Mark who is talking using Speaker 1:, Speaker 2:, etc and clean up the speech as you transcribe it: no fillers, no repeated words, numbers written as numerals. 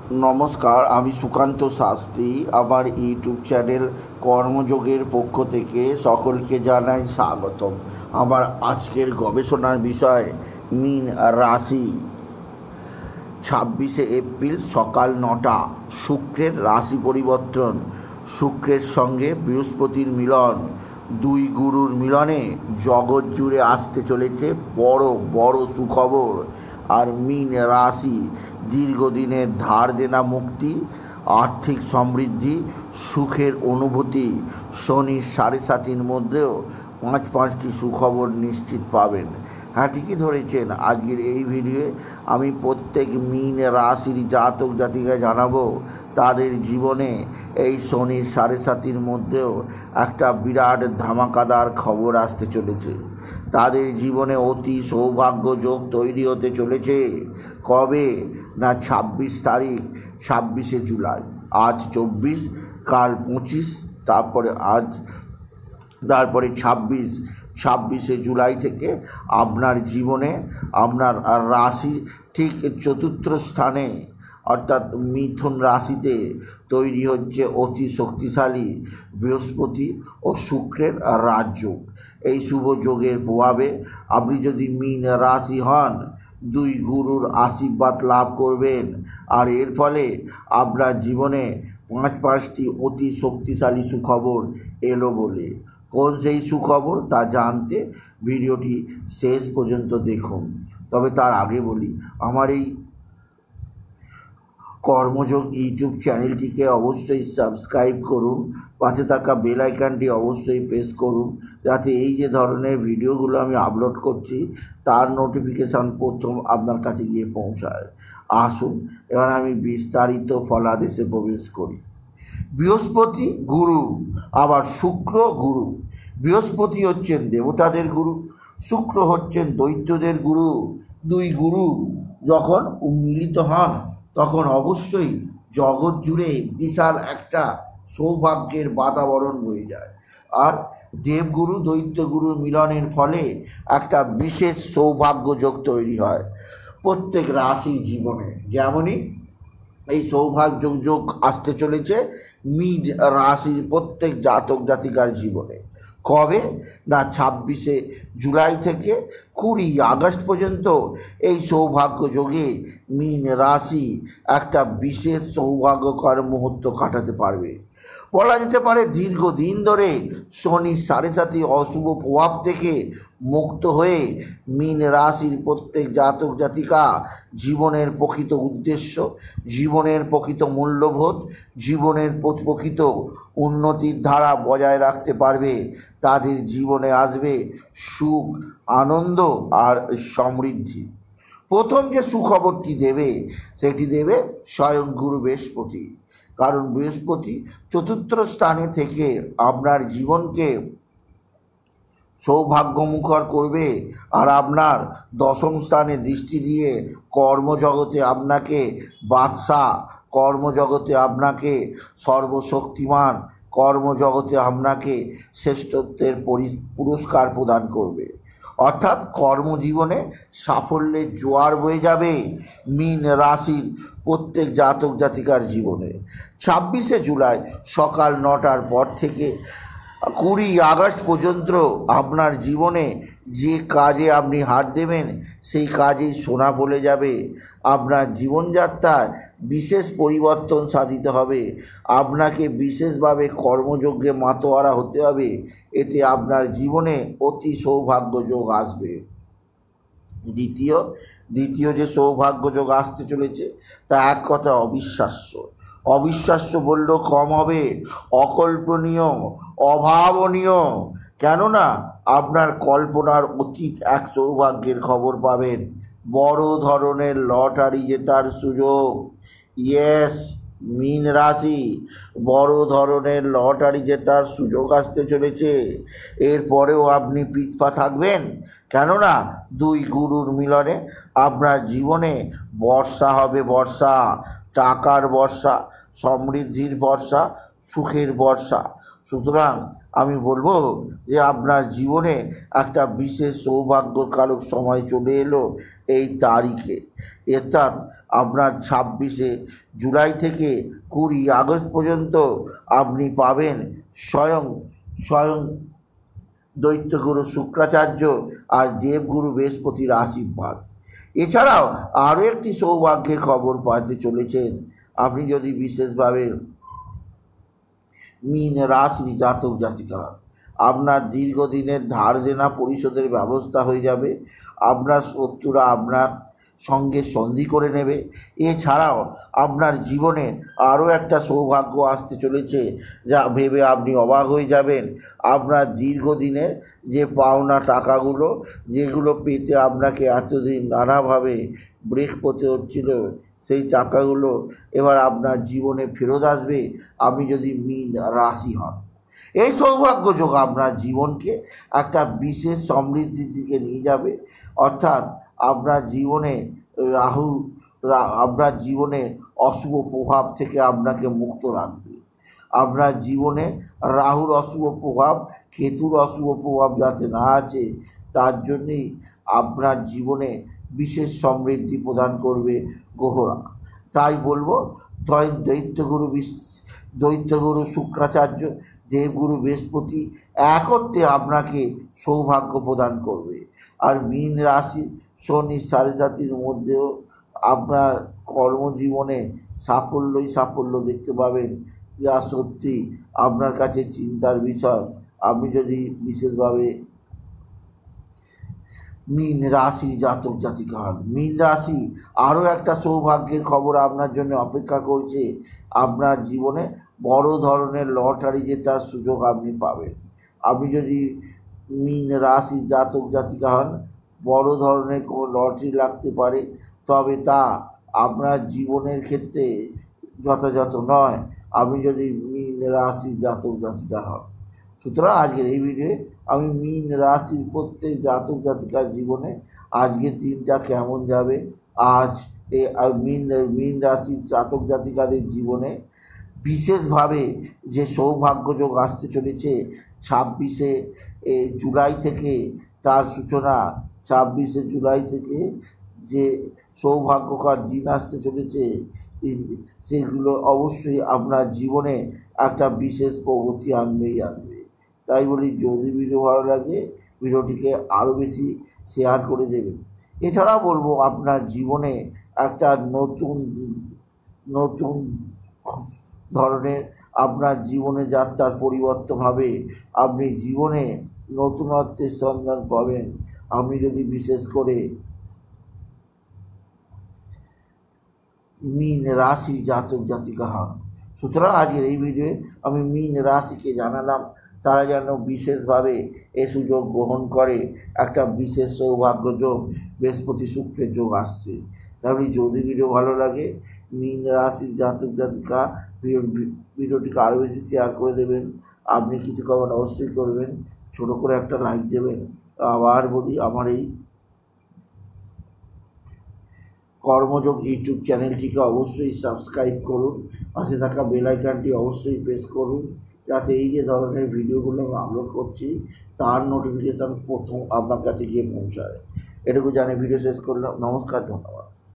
Speaker 1: নমস্কার, আমি সুকান্ত শাস্ত্রী। আমার ইউটিউব চ্যানেল কর্মযোগের পক্ষ থেকে সকলকে জানাই স্বাগতম। আমার আজকের গবেষণার বিষয় মীন রাশি। 26শে এপ্রিল সকাল 9টা শুক্রের রাশি পরিবর্তন, শুক্রের সঙ্গে বৃহস্পতির মিলন, দুই গুরুর মিলনে জগৎ জুড়ে আসতে চলেছে বড় বড় সুখবর। আর মীন রাশি দীর্ঘদিনের ধার দেনা মুক্তি, আর্থিক সমৃদ্ধি, সুখের অনুভূতি। শনির 7.5-র মধ্যেও পাঁচটি সুখবর নিশ্চিত পাবেন। হ্যাঁ, ঠিকই ধরেছেন। আজকের এই ভিডিওয়ে আমি প্রত্যেক মীন রাশির জাতক জাতিকায় জানাবো তাদের জীবনে এই শনির 7.5-র মধ্যেও একটা বিরাট ধামাকাদার খবর আসতে চলেছে। তাদের জীবনে অতি সৌভাগ্য যোগ তৈরি হতে চলেছে। কবে না 26 তারিখ, 26শে জুলাই। আজ 24, কাল 25, তারপরে 26শে জুলাই থেকে আপনার জীবনে আপনার রাশি ঠিক চতুর্থ স্থানে অর্থাৎ মিথুন রাশিতে তৈরি হচ্ছে অতি শক্তিশালী বৃহস্পতি ও শুক্রের রাজযোগ। এই শুভ যোগের প্রভাবে আপনি যদি মীন রাশি হন, দুই গুরুর আশীর্বাদ লাভ করবেন। আর এর ফলে আপনার জীবনে পাঁচটি অতি শক্তিশালী সুখবর এলো বলে। কোন সেই সুখবর তা জানতে ভিডিওটি শেষ পর্যন্ত দেখুন। তবে তার আগে বলি, আমার এই কর্মযোগ ইউটিউব চ্যানেলটিকে অবশ্যই সাবস্ক্রাইব করুন, পাশে থাকা বেল আইকনটি অবশ্যই প্রেস করুন, যাতে এই যে ধরনের ভিডিওগুলো আমি আপলোড করছি তার নোটিফিকেশান প্রথম আপনার কাছে গিয়ে পৌঁছায়। আসুন এবার আমি বিস্তারিত ফলাদেশে প্রবেশ করি। বৃহস্পতি গুরু, আবার শুক্র গুরু। বৃহস্পতি হচ্ছেন দেবতাদের গুরু, শুক্র হচ্ছেন দৈত্যদের গুরু। দুই গুরু যখন মিলিত হন তখন অবশ্যই জগৎ জুড়ে বিশাল একটা সৌভাগ্যের বাতাবরণ বয়ে যায়। আর দেবগুরু দৈত্যগুরুর মিলনের ফলে একটা বিশেষ সৌভাগ্য যোগ তৈরি হয় প্রত্যেক রাশির জীবনে। যেমনই এই সৌভাগ্য যোগ আসতে চলেছে মীন রাশির প্রত্যেক জাতক জাতিকার জীবনে। কবে না 26শে জুলাই থেকে 20 আগস্ট পর্যন্ত এই সৌভাগ্য যোগে মীন রাশি একটা বিশেষ সৌভাগ্যকর মুহূর্ত কাটাতে পারবে। বলা যেতে পারে দীর্ঘদিন ধরে শনির 7.5 অশুভ প্রভাব থেকে মুক্ত হয়ে মীন রাশির প্রত্যেক জাতক জাতিকা জীবনের প্রকৃত উদ্দেশ্য, জীবনের প্রকৃত মূল্যবোধ, জীবনের প্রকৃত উন্নতির ধারা বজায় রাখতে পারবে। তাদের জীবনে আসবে সুখ, আনন্দ আর সমৃদ্ধি। প্রথম যে সুখবরটি দেবে সেটি দেবে স্বয়ং গুরু বৃহস্পতি। কারণ বৃহস্পতি চতুর্থ স্থানে থেকে আপনার জীবনকে সৌভাগ্যমুখর করবে। আর আপনার দশম স্থানে দৃষ্টি দিয়ে কর্মজগতে আপনাকে বাদশাহ, কর্মজগতে আপনাকে সর্বশক্তিমান, কর্মজগতে আপনাকে শ্রেষ্ঠত্বের পুরস্কার প্রদান করবে। অর্থাৎ কর্মজীবনে সাফল্যের জোয়ার বয়ে যাবে মীন রাশির প্রত্যেক জাতক জাতিকার জীবনে। 26শে জুলাই সকাল 9টার পর থেকে 20 আগস্ট পর্যন্ত আপনার জীবনে যে কাজে আপনি হাত দেবেন সেই কাজেই সোনা ফলে যাবে। আপনার জীবনযাত্রায় বিশেষ পরিবর্তন সাধিত হবে। আপনাকে বিশেষভাবে কর্মযজ্ঞে মাতোয়ারা হতে হবে। এতে আপনার জীবনে অতি সৌভাগ্য যোগ আসবে। দ্বিতীয় যে সৌভাগ্য যোগ আসতে চলেছে তা এক কথা অবিশ্বাস্য। অবিশ্বাস্য বললেও কম হবে, অকল্পনীয়, অভাবনীয়। কেননা আপনার কল্পনার অতীত এক সৌভাগ্যের খবর পাবেন। বড় ধরনের লটারি জেতার সুযোগ। ইয়েস, মীন রাশি, বড় ধরনের লটারি জেতার সুযোগ আসতে চলেছে। এরপরেও আপনি পিছপা থাকবেন, কেননা দুই গুরুর মিলনে আপনার জীবনে বর্ষা হবে, বর্ষা, টাকার বর্ষা, সমৃদ্ধির বর্ষা, সুখের বর্ষা। সুতরাং আমি বলবো যে আপনার জীবনে একটা বিশেষ সৌভাগ্যকারক সময় চলে এলো এই তারিখে, অর্থাৎ আপনার 26শে জুলাই থেকে 20 আগস্ট পর্যন্ত আপনি পাবেন স্বয়ং স্বয়ং দৈত্যগুরু শুক্রাচার্য আর দেবগুরু বৃহস্পতির আশীর্বাদ। এছাড়াও আরও একটি সৌভাগ্যের খবর পাতে চলেছেন আপনি যদি বিশেষভাবে মীন রাশির জাতক জাতিকা। আপনার দীর্ঘদিনের ধার দেনা পরিশোধের ব্যবস্থা হয়ে যাবে, আপনার শত্রুরা আপনার সঙ্গে সন্ধি করে নেবে। এছাড়াও আপনার জীবনে আরও একটা সৌভাগ্য আসতে চলেছে যা ভেবে আপনি অবাক হয়ে যাবেন। আপনার দীর্ঘদিনের যে পাওনা টাকাগুলো, যেগুলো পেতে আপনাকে এতদিন নানাভাবে ব্রেক করতে হচ্ছিল, সেই টাকাগুলো এবার আপনার জীবনে ফেরত আসবে আপনি যদি মীন রাশি হন। এই সৌভাগ্য যোগ আপনার জীবনকে একটা বিশেষ সমৃদ্ধির দিকে নিয়ে যাবে, অর্থাৎ আপনার জীবনে আপনার জীবনে অশুভ প্রভাব থেকে আপনাকে মুক্ত রাখবে। আপনার জীবনে রাহুর অশুভ প্রভাব, কেতুর অশুভ প্রভাব যাতে না আছে, তার জন্যেই আপনার জীবনে বিশেষ সমৃদ্ধি প্রদান করবে গ্রহরা। তাই বলবো দৈত্যগুরু শুক্রাচার্য, দেবগুরু বৃহস্পতি একত্রে আপনাকে সৌভাগ্য প্রদান করবে। আর মীন রাশি শনি 7.5 মধ্যেও আপনার কর্মজীবনে সাফল্য দেখতে পাবেন, যা সত্যি আপনার কাছে চিন্তার বিষয়। আপনি যদি বিশেষভাবে মীন রাশির জাতক জাতিকা হন। মীন রাশি আরও একটা সৌভাগ্যের খবর আপনার জন্য অপেক্ষা করছে। আপনার জীবনে বড় ধরনের লটারি জেতার সুযোগ আপনি পাবেন। আপনি যদি মীন রাশির জাতক জাতিকা হন, বড় ধরনের কোনো লটারি লাগতে পারে, তবে তা আপনার জীবনের ক্ষেত্রে যথাযথ নয় আপনি যদি মীন রাশির জাতক জাতিকা হন। সুতরাং আজকের এই ভিডিওয়ে আমি মীন রাশির প্রত্যেক জাতক জাতিকার জীবনে আজকের দিনটা কেমন যাবে, আজ মীন রাশির জাতক জাতিকাদের জীবনে বিশেষভাবে যে সৌভাগ্যযোগ আসতে চলেছে 26শে জুলাই থেকে, তার সূচনা 26শে জুলাই থেকে যে সৌভাগ্যকর দিন আসতে চলেছে, সেগুলো অবশ্যই আপনার জীবনে একটা বিশেষ প্রগতি আনবেই আনবে। তাই বলি, যদি ভিডিও ভালো লাগে ভিডিওটিকে আরও বেশি শেয়ার করে দেবেন। এছাড়া বলবো, আপনার জীবনে একটা নতুন ধরনের আপনার জীবনে যাত্রার পরিবর্তন হবে। আপনি জীবনে নতুনত্বের সন্ধান পাবেন আপনি যদি বিশেষ করে মীন রাশির জাতক জাতিকা হন। সুতরাং আজকের এই ভিডিওয়ে আমি মীন রাশিকে জানালাম তারা যেন বিশেষভাবে এ সুযোগ গ্রহণ করে। একটা বিশেষ সৌভাগ্য যোগ, বৃহস্পতি শুক্রের যোগ আসছে। তাহলে যদি ভিডিও ভালো লাগে মীন রাশির জাতক জাতিকা ভিডিওটিকে আরও বেশি শেয়ার করে দেবেন। আপনি কিছু কমেন্ট অবশ্যই করবেন, ছোটো করে একটা লাইক দেবেন। আবার বলি, আমার এই কর্মযোগ ইউটিউব চ্যানেলটিকে অবশ্যই সাবস্ক্রাইব করুন, পাশে থাকা বেল আইকনটি অবশ্যই প্রেস করুন, যাতে এই যে ধরনের ভিডিওগুলো আমি আপলোড করছি তার নোটিফিকেশান প্রথম আপনার কাছে গিয়ে পৌঁছায়। এটুকু জানিয়ে ভিডিও শেষ করলাম। নমস্কার, ধন্যবাদ।